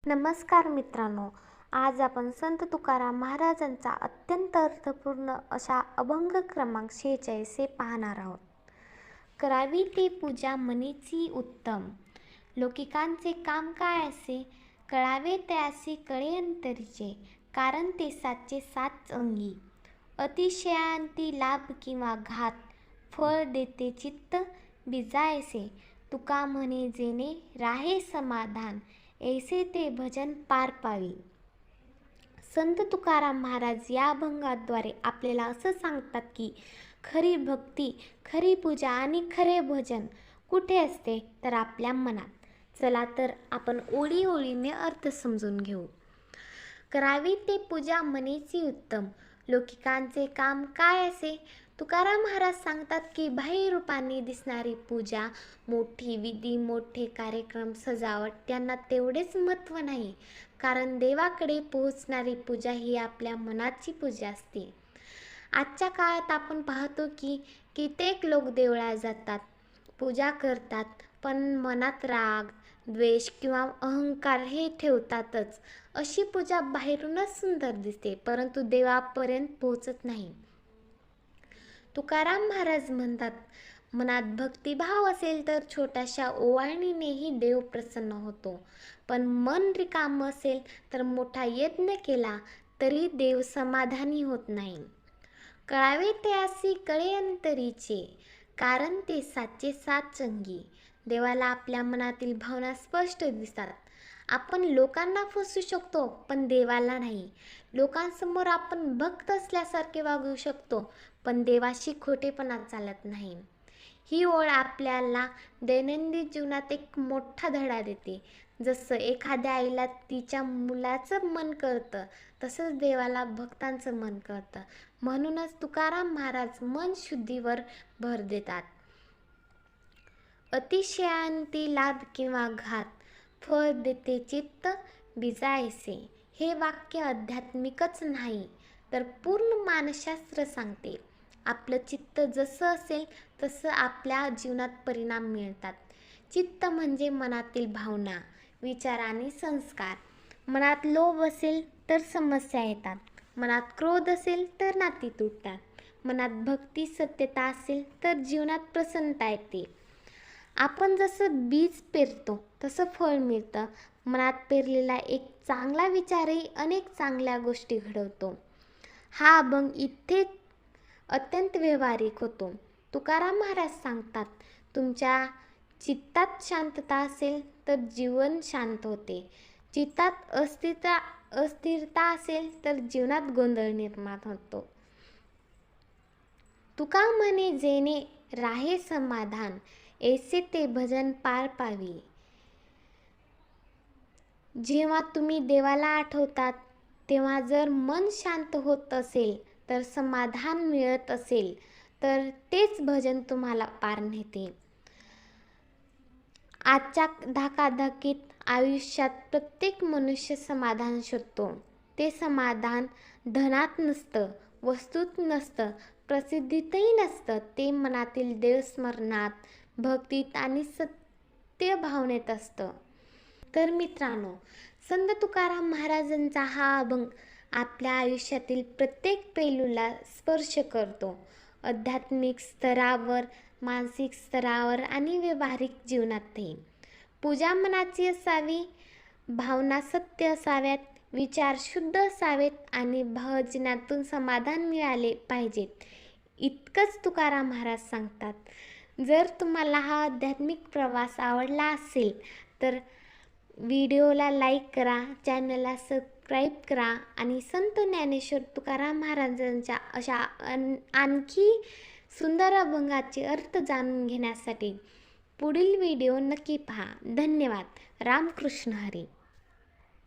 नमस्कार मित्रांनो, आज आपण संत तुकाराम महाराजांचा अत्यंत अर्थपूर्ण अशा अभंग क्रमांक 46 हे पाहणार आहोत. करावी ते पूजा मनीची उत्तम, लौकिकांचे काम काय असे, कळावे त्यासी कळे अंतरीचे, कारण ते साचे साच अंगी. अतिशयांती लाभ किंवा घात, फळ देते चित्त बिजायसे. तुका म्हणे जेणे राहे समाधान, ऐसे ते भजन पार पावी. संत तुकाराम महाराज या अभंगाद्वारे आपल्याला असं सांगतात की खरी भक्ती, खरी पूजा आणि खरे भजन कुठे असते, तर आपल्या मनात. चला तर आपण ओळी ओळीने अर्थ समजून घेऊ. करावी ते पूजा मनीची उत्तम, लौकिकांचे काम काय असे. तुकाराम महाराज सांगतात की बाह्य रूपाने दिसणारी पूजा, मोठी विधी, मोठे कार्यक्रम, सजावट यांना तेवढेच महत्त्व नाही, कारण देवाकडे पोहोचणारी पूजा ही आपल्या मनाची पूजा असते. आजच्या काळात आपण पाहतो की कित्येक लोक देवळात जातात, पूजा करतात, पण मनात राग, द्वेष किंवा अहंकार हे ठेवतातच. अशी पूजा बाहेरूनच सुंदर दिसते, परंतु देवापर्यंत पोहोचत नाही. तुकाराम महाराज म्हणतात, मनात भक्तिभाव असेल तर छोट्याशा ओवाळणीनेही देव प्रसन्न होतो, पण मन रिकाम असेल तर मोठा यज्ञ केला तरी देव समाधानी होत नाही. कळावे त्यासी कळे अंतरीचे, कारण ते साचे साच अंगी. देवाला आपल्या मनातील भावना स्पष्ट दिसतात. आपण लोकांना फसवू शकतो, पण देवाला नाही. लोकांसमोर आपण भक्त असल्यासारखे वागू शकतो, पण देवाशी खोटेपणा चालत नाही. ही ओळ आपल्याला दैनंदिन जीवनात एक मोठा धडा देते. जसं एखाद्या आईला तिच्या मुलाचं मन कळतं, तसंच देवाला भक्तांचं मन कळतं. म्हणूनच तुकाराम महाराज मन शुद्धीवर भर देतात. अतिशयांती लाभ किंवा घात, फळ देते चित्त बिजायसे. हे वाक्य आध्यात्मिकच नाही, तर पूर्ण मानसशास्त्र सांगते. आपलं चित्त जसं असेल तसं आपल्या जीवनात परिणाम मिळतात. चित्त म्हणजे मनातील भावना, विचार आणि संस्कार. मनात लोभ असेल तर समस्या येतात, मनात क्रोध असेल तर नाती तुटतात, मनात भक्ती, सत्यता असेल तर जीवनात प्रसन्नता येते. आपण जसं बीज पेरतो तसं फळ मिळतं. मनात पेरलेला एक चांगला विचारही अनेक चांगल्या गोष्टी घडवतो. हा अभंग इथे अत्यंत व्यावहारिक होतो. तुकाराम महाराज सांगतात, तुमच्या चित्तात शांतता असेल तर जीवन शांत होते. चित्तात अस्थिरता असेल तर जीवनात गोंधळ निर्माण होतो. तुका म्हणे जेणे राहे समाधान, ऐसे ते भजन पार पावी. जेव्हा तुम्ही देवाला आठवतात तेव्हा जर मन शांत होत असेल, तर समाधान मिळत असेल, तर तेच भजन तुम्हाला पार नेते. आजच्या धकाधकीत आयुष्यात प्रत्येक मनुष्य समाधान शोधतो. ते समाधान धनात नसतं, वस्तूत नसतं, प्रसिद्धीतही नसतं. ते मनातील देवस्मरणात, भक्तीत आणि सत्य भावनेत असतं. तर मित्रांनो, संत तुकाराम महाराजांचा हा अभंग आपल्या आयुष्यातील प्रत्येक पैलूला स्पर्श करतो. आध्यात्मिक स्तरावर, मानसिक स्तरावर आणि व्यावहारिक जीवनातही. पूजा मनाची असावी, भावना सत्य असाव्यात, विचार शुद्ध असावेत आणि भजनातून समाधान मिळाले पाहिजेत, इतकंच तुकाराम महाराज सांगतात. जर तुम्हाला हा आध्यात्मिक प्रवास आवडला असेल तर व्हिडिओला लाईक करा, चॅनलला सबस्क्राईब करा आणि संत ज्ञानेश्वर तुकाराम महाराजांच्या अशा आणखी सुंदर अभंगाचे अर्थ जाणून घेण्यासाठी पुढील व्हिडिओ नक्की पहा. धन्यवाद. रामकृष्ण हरी.